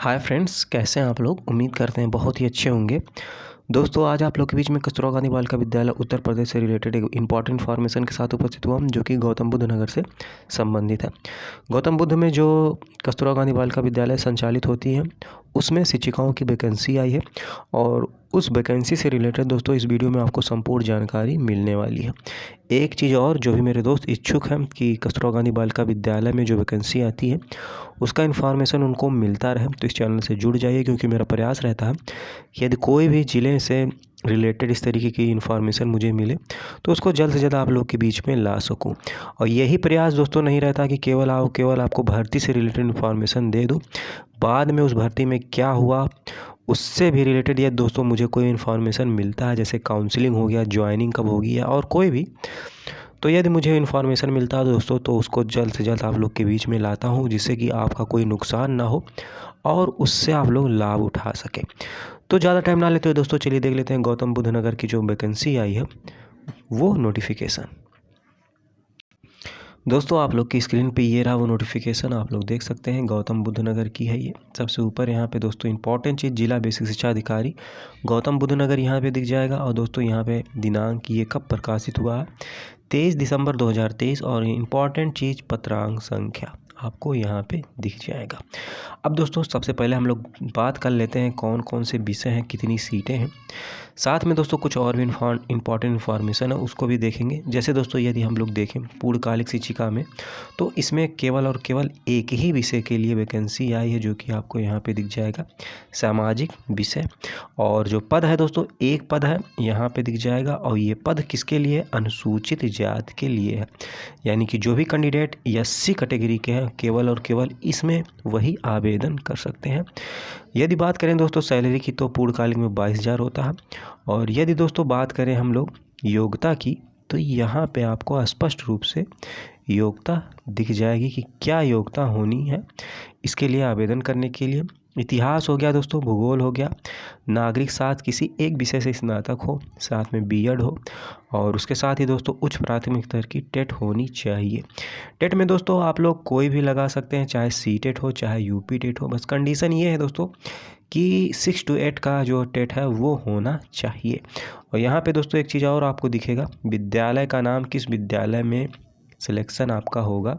Hi friends, कैसे हैं आप लोग। उम्मीद करते हैं बहुत ही अच्छे होंगे। दोस्तों, आज आप लोग के बीच में कस्तूरबा गांधी बालिका विद्यालय उत्तर प्रदेश से रिलेटेड एक इंपॉर्टेंट इन्फॉर्मेशन के साथ उपस्थित हुआ हूं, जो कि गौतम बुद्ध नगर से संबंधित है। गौतम बुद्ध में जो कस्तूरबा गांधी बालिका विद्यालय संचालित होती है, उसमें शिक्षिकाओं की वैकेंसी आई है और उस वैकेंसी से रिलेटेड दोस्तों इस वीडियो में आपको संपूर्ण जानकारी मिलने वाली है। एक चीज़ और, जो भी मेरे दोस्त इच्छुक हैं कि कस्तूरबा गांधी बालिका विद्यालय में जो वैकेंसी आती है उसका इन्फॉर्मेशन उनको मिलता रहे, तो इस चैनल से जुड़ जाइए, क्योंकि मेरा प्रयास रहता है कि यदि कोई भी ज़िले से रिलेटेड इस तरीके की इन्फॉर्मेशन मुझे मिले तो उसको जल्द से जल्द आप लोग के बीच में ला सकूं। और यही प्रयास दोस्तों नहीं रहता कि केवल आपको भर्ती से रिलेटेड इन्फॉर्मेशन दे दूं, बाद में उस भर्ती में क्या हुआ उससे भी रिलेटेड यदि दोस्तों मुझे कोई इन्फॉर्मेशन मिलता है, जैसे काउंसलिंग हो गया, ज्वाइनिंग कब होगी या और कोई भी, तो यदि मुझे इन्फॉर्मेशन मिलता है दोस्तों तो उसको जल्द से जल्द आप लोग के बीच में लाता हूँ, जिससे कि आपका कोई नुकसान ना हो और उससे आप लोग लाभ उठा सकें। तो ज़्यादा टाइम ना लेते हुए दोस्तों चलिए देख लेते हैं गौतम बुद्ध नगर की जो वैकेंसी आई है वो नोटिफिकेशन। दोस्तों, आप लोग की स्क्रीन पे ये रहा वो नोटिफिकेशन, आप लोग देख सकते हैं गौतम बुद्ध नगर की है ये। सबसे ऊपर यहाँ पे दोस्तों इंपॉर्टेंट चीज़, जिला बेसिक शिक्षा अधिकारी गौतम बुद्ध नगर यहाँ पे दिख जाएगा। और दोस्तों यहाँ पे दिनांक ये कब प्रकाशित हुआ है, 23 दिसंबर 2023। और इम्पॉर्टेंट चीज़ पत्रांक संख्या आपको यहाँ पे दिख जाएगा। अब दोस्तों सबसे पहले हम लोग बात कर लेते हैं कौन कौन से विषय हैं, कितनी सीटें हैं, साथ में दोस्तों कुछ और भी इम्पॉर्टेंट इन्फॉर्मेशन है उसको भी देखेंगे। जैसे दोस्तों यदि हम लोग देखें पूर्णकालिक शिक्षिका में, तो इसमें केवल और केवल एक ही विषय के लिए वैकेंसी आई है, जो कि आपको यहाँ पे दिख जाएगा, सामाजिक विषय। और जो पद है दोस्तों, एक पद है यहाँ पे दिख जाएगा। और ये पद किसके लिए, अनुसूचित जाति के लिए है। यानी कि जो भी कैंडिडेट SC कैटेगरी के हैं केवल और केवल इसमें वही आवेदन कर सकते हैं। यदि बात करें दोस्तों सैलरी की, तो पूर्णकालिक में 22,000 होता है। और यदि दोस्तों बात करें हम लोग योग्यता की, तो यहाँ पे आपको स्पष्ट रूप से योग्यता दिख जाएगी कि क्या योग्यता होनी है इसके लिए आवेदन करने के लिए। इतिहास हो गया दोस्तों, भूगोल हो गया, नागरिक साथ किसी एक विषय से स्नातक हो, साथ में B.Ed हो, और उसके साथ ही दोस्तों उच्च प्राथमिक स्तर की टेट होनी चाहिए। टेट में दोस्तों आप लोग कोई भी लगा सकते हैं, चाहे C.Tet हो चाहे UP टेट हो। बस कंडीशन ये है दोस्तों कि 6 to 8 का जो टेट है वो होना चाहिए। और यहाँ पे दोस्तों एक चीज़ और आपको दिखेगा, विद्यालय का नाम, किस विद्यालय में सिलेक्शन आपका होगा,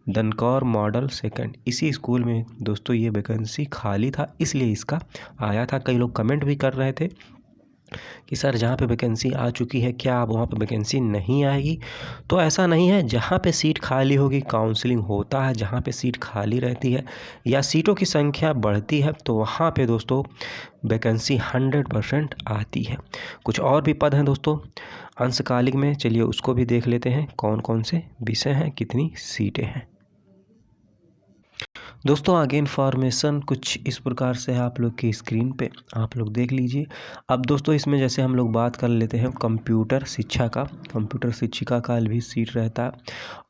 दनकौर मॉडल सेकंड, इसी स्कूल में दोस्तों ये वैकेंसी खाली था, इसलिए इसका आया था। कई लोग कमेंट भी कर रहे थे कि सर जहाँ पे वैकेंसी आ चुकी है क्या अब वहाँ पे वैकेंसी नहीं आएगी। तो ऐसा नहीं है, जहाँ पे सीट खाली होगी काउंसलिंग होता है, जहाँ पे सीट खाली रहती है या सीटों की संख्या बढ़ती है तो वहाँ पे दोस्तों वैकेंसी 100% आती है। कुछ और भी पद हैं दोस्तों अंशकालिक में, चलिए उसको भी देख लेते हैं, कौन कौन से विषय हैं, कितनी सीटें हैं। दोस्तों आगे इन्फॉर्मेशन कुछ इस प्रकार से है, आप लोग की स्क्रीन पे आप लोग देख लीजिए। अब दोस्तों इसमें जैसे हम लोग बात कर लेते हैं कंप्यूटर शिक्षा का, कंप्यूटर शिक्षिका का भी सीट रहता है।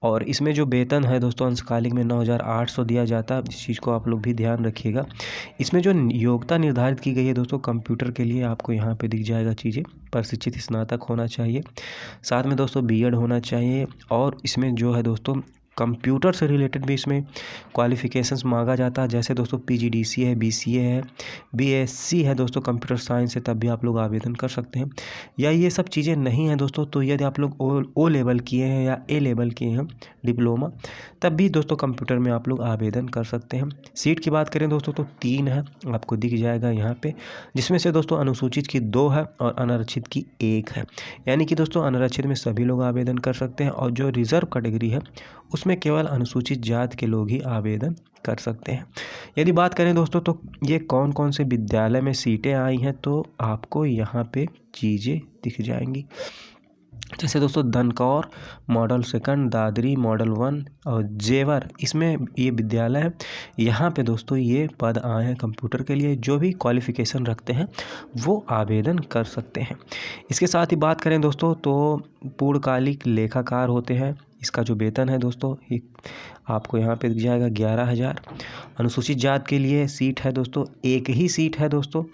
और इसमें जो वेतन है दोस्तों अंशकालिक में 9,800 दिया जाता है। इस चीज़ को आप लोग भी ध्यान रखिएगा। इसमें जो योग्यता निर्धारित की गई है दोस्तों कंप्यूटर के लिए, आपको यहाँ पर दिख जाएगा चीज़ें, प्रशिक्षित स्नातक होना चाहिए, साथ में दोस्तों B.Ed होना चाहिए। और इसमें जो है दोस्तों कंप्यूटर से रिलेटेड भी इसमें क्वालिफ़िकेशंस मांगा जाता है, जैसे दोस्तों PGDCA है, BCA है, BSc है दोस्तों कंप्यूटर साइंस है, तब भी आप लोग आवेदन कर सकते हैं। या ये सब चीज़ें नहीं हैं दोस्तों, तो यदि आप लोग ओ लेवल किए हैं या A लेवल किए हैं डिप्लोमा, तब भी दोस्तों कंप्यूटर में आप लोग आवेदन कर सकते हैं। सीट की बात करें दोस्तों तो 3 है, आपको दिख जाएगा यहाँ पे, जिसमें से दोस्तों अनुसूचित की 2 है और अनारक्षित की 1 है। यानी कि दोस्तों अनारक्षित में सभी लोग आवेदन कर सकते हैं, और जो रिजर्व कैटेगरी है उसमें केवल अनुसूचित जाति के लोग ही आवेदन कर सकते हैं। यदि बात करें दोस्तों तो ये कौन कौन से विद्यालय में सीटें आई हैं, तो आपको यहाँ पे चीज़ें दिख जाएंगी। जैसे दोस्तों Dankaur model second, Dadri model 1 और जेवर, इसमें ये विद्यालय है। यहाँ पे दोस्तों ये पद आए हैं कंप्यूटर के लिए, जो भी क्वालिफ़िकेशन रखते हैं वो आवेदन कर सकते हैं। इसके साथ ही बात करें दोस्तों तो पूर्णकालिक लेखाकार होते हैं, इसका जो वेतन है दोस्तों आपको यहाँ पे दिख जाएगा 11,000। अनुसूचित जाति के लिए सीट है दोस्तों, एक ही सीट है दोस्तों।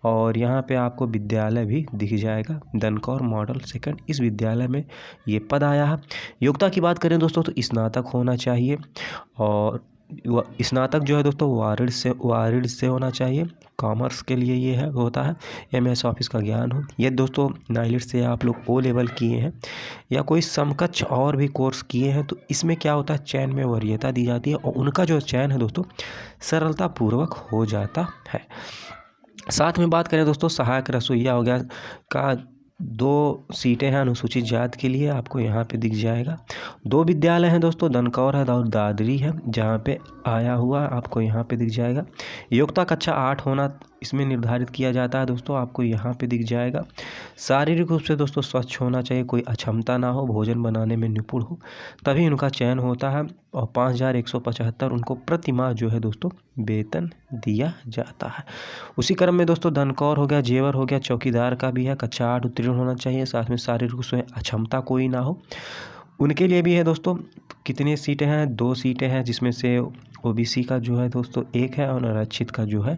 और यहाँ पे आपको विद्यालय भी दिख जाएगा, दनकौर मॉडल सेकंड, इस विद्यालय में ये पद आया है। योग्यता की बात करें दोस्तों तो स्नातक होना चाहिए। और स्नातक जो है दोस्तों वारिड से होना चाहिए। कॉमर्स के लिए ये है होता है MS ऑफिस का ज्ञान हो। ये दोस्तों नाइलिट से आप लोग O लेवल किए हैं या कोई समकक्ष और भी कोर्स किए हैं तो इसमें क्या होता है, चयन में वरीयता दी जाती है और उनका जो चयन है दोस्तों सरलतापूर्वक हो जाता है। साथ में बात करें दोस्तों सहायक रसोइया हो गया का 2 सीटें हैं अनुसूचित जाति के लिए, आपको यहाँ पे दिख जाएगा। 2 विद्यालय हैं दोस्तों, दनकौर है और दादरी है, जहाँ पे आया हुआ आपको यहाँ पे दिख जाएगा। योग्यता कक्षा 8 होना इसमें निर्धारित किया जाता है दोस्तों, आपको यहाँ पे दिख जाएगा। शारीरिक रूप से दोस्तों स्वच्छ होना चाहिए, कोई अक्षमता ना हो, भोजन बनाने में निपुण हो, तभी उनका चयन होता है। और 5175 उनको प्रति माह जो है दोस्तों वेतन दिया जाता है। उसी क्रम में दोस्तों दनकौर हो गया, जेवर हो गया, चौकीदार का भी है, कक्षा 8 उत्तीर्ण होना चाहिए, साथ में शारीरिक रूप से अक्षमता कोई ना हो, उनके लिए भी है दोस्तों। कितनी सीटें हैं, 2 सीटें हैं, जिसमें से OBC का जो है दोस्तों 1 है और आरक्षित का जो है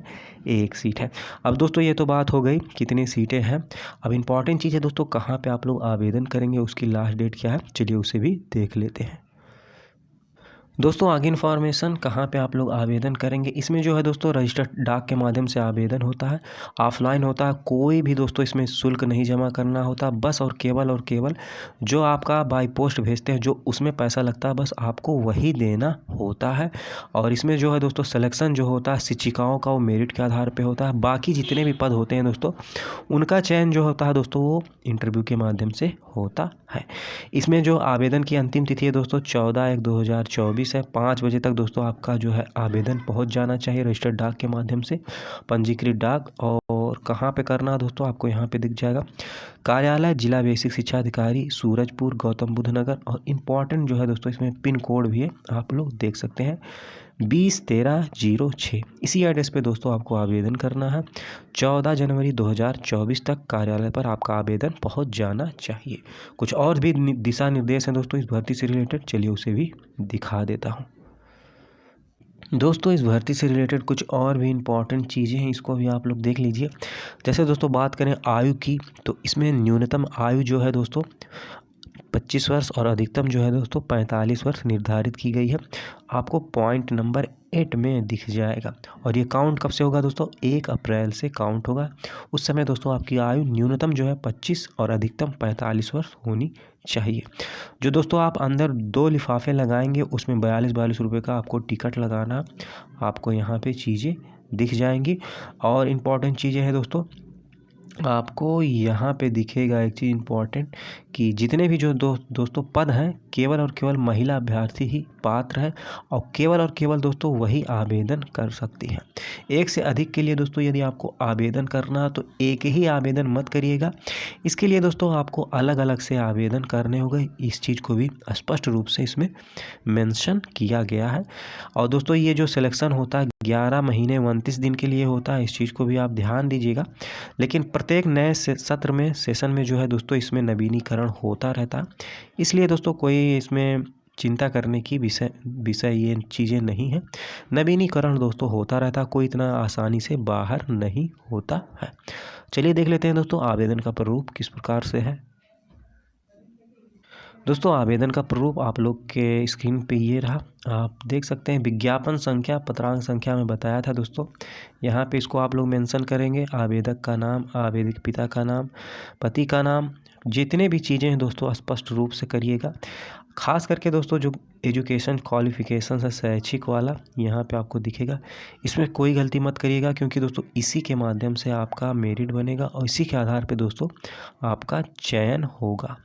1 सीट है। अब दोस्तों ये तो बात हो गई कितनी सीटें हैं। अब इम्पॉर्टेंट चीज़ है दोस्तों कहाँ पे आप लोग आवेदन करेंगे, उसकी लास्ट डेट क्या है, चलिए उसे भी देख लेते हैं। दोस्तों आगे इन्फॉर्मेशन कहाँ पे आप लोग आवेदन करेंगे, इसमें जो है दोस्तों रजिस्टर्ड डाक के माध्यम से आवेदन होता है, ऑफलाइन होता है, कोई भी दोस्तों इसमें शुल्क नहीं जमा करना होता, बस और केवल जो आपका बाय पोस्ट भेजते हैं जो उसमें पैसा लगता है बस आपको वही देना होता है। और इसमें जो है दोस्तों सिलेक्शन जो होता है शिक्षिकाओं का वो मेरिट के आधार पर होता है, बाकी जितने भी पद होते हैं दोस्तों उनका चयन जो होता है दोस्तों वो इंटरव्यू के माध्यम से होता है। इसमें जो आवेदन की अंतिम तिथि है दोस्तों 14/1/2024 है, 5 बजे तक दोस्तों आपका जो है आवेदन पहुंच जाना चाहिए रजिस्टर्ड डाक के माध्यम से, पंजीकृत डाक। और कहाँ पे करना है दोस्तों आपको यहाँ पे दिख जाएगा, कार्यालय जिला बेसिक शिक्षा अधिकारी सूरजपुर गौतम बुद्ध नगर। और इम्पॉर्टेंट जो है दोस्तों इसमें पिन कोड भी है, आप लोग देख सकते हैं 201306। इसी एड्रेस पे दोस्तों आपको आवेदन करना है। 14 जनवरी 2024 तक कार्यालय पर आपका आवेदन पहुंच जाना चाहिए। कुछ और भी दिशा निर्देश हैं दोस्तों इस भर्ती से रिलेटेड, चलिए उसे भी दिखा देता हूं। दोस्तों इस भर्ती से रिलेटेड कुछ और भी इम्पॉर्टेंट चीज़ें हैं, इसको भी आप लोग देख लीजिए। जैसे दोस्तों बात करें आयु की, तो इसमें न्यूनतम आयु जो है दोस्तों 25 वर्ष और अधिकतम जो है दोस्तों 45 वर्ष निर्धारित की गई है, आपको पॉइंट नंबर 8 में दिख जाएगा। और ये काउंट कब से होगा दोस्तों, 1 अप्रैल से काउंट होगा। उस समय दोस्तों आपकी आयु न्यूनतम जो है 25 और अधिकतम 45 वर्ष होनी चाहिए। जो दोस्तों आप अंदर 2 लिफाफे लगाएंगे उसमें 42 रुपये का आपको टिकट लगाना, आपको यहाँ पे चीज़ें दिख जाएंगी। और इम्पॉर्टेंट चीज़ें हैं दोस्तों, आपको यहाँ पे दिखेगा एक चीज़ इम्पॉर्टेंट कि जितने भी जो दोस्तों पद हैं केवल और केवल महिला अभ्यर्थी ही पात्र है और केवल दोस्तों वही आवेदन कर सकती हैं। एक से अधिक के लिए दोस्तों यदि आपको आवेदन करना है तो एक ही आवेदन मत करिएगा, इसके लिए दोस्तों आपको अलग अलग से आवेदन करने होंगे। इस चीज़ को भी स्पष्ट रूप से इसमें मेंशन किया गया है। और दोस्तों ये जो सिलेक्शन होता है 11 महीने 29 दिन के लिए होता है, इस चीज़ को भी आप ध्यान दीजिएगा। लेकिन प्रत्येक नए सत्र में सेशन में जो है दोस्तों इसमें नवीनीकरण होता रहता है, इसलिए दोस्तों कोई इसमें चिंता करने की विषय ये चीज़ें नहीं है। नवीनीकरण दोस्तों होता रहता है, कोई इतना आसानी से बाहर नहीं होता है। चलिए देख लेते हैं दोस्तों आवेदन का प्रारूप किस प्रकार से है। दोस्तों आवेदन का प्रारूप आप लोग के स्क्रीन पे ये रहा, आप देख सकते हैं। विज्ञापन संख्या पत्रांक संख्या में बताया था दोस्तों, यहाँ पे इसको आप लोग मेंशन करेंगे। आवेदक का नाम, आवेदक पिता का नाम, पति का नाम, जितने भी चीज़ें हैं दोस्तों स्पष्ट रूप से करिएगा। खास करके दोस्तों जो एजुकेशन क्वालिफिकेशन है शैक्षिक वाला यहाँ पे आपको दिखेगा, इसमें कोई गलती मत करिएगा क्योंकि दोस्तों इसी के माध्यम से आपका मेरिट बनेगा और इसी के आधार पे दोस्तों आपका चयन होगा।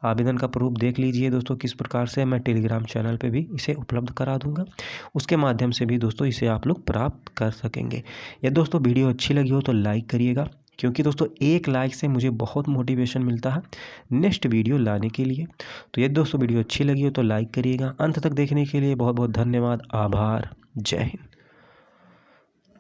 आवेदन का प्रारूप देख लीजिए दोस्तों किस प्रकार से, मैं टेलीग्राम चैनल पे भी इसे उपलब्ध करा दूंगा, उसके माध्यम से भी दोस्तों इसे आप लोग प्राप्त कर सकेंगे। यदि दोस्तों वीडियो अच्छी लगी हो तो लाइक करिएगा, क्योंकि दोस्तों एक लाइक से मुझे बहुत मोटिवेशन मिलता है नेक्स्ट वीडियो लाने के लिए। तो यदि दोस्तों वीडियो अच्छी लगी हो तो लाइक करिएगा। अंत तक देखने के लिए बहुत बहुत धन्यवाद, आभार, जय हिंद।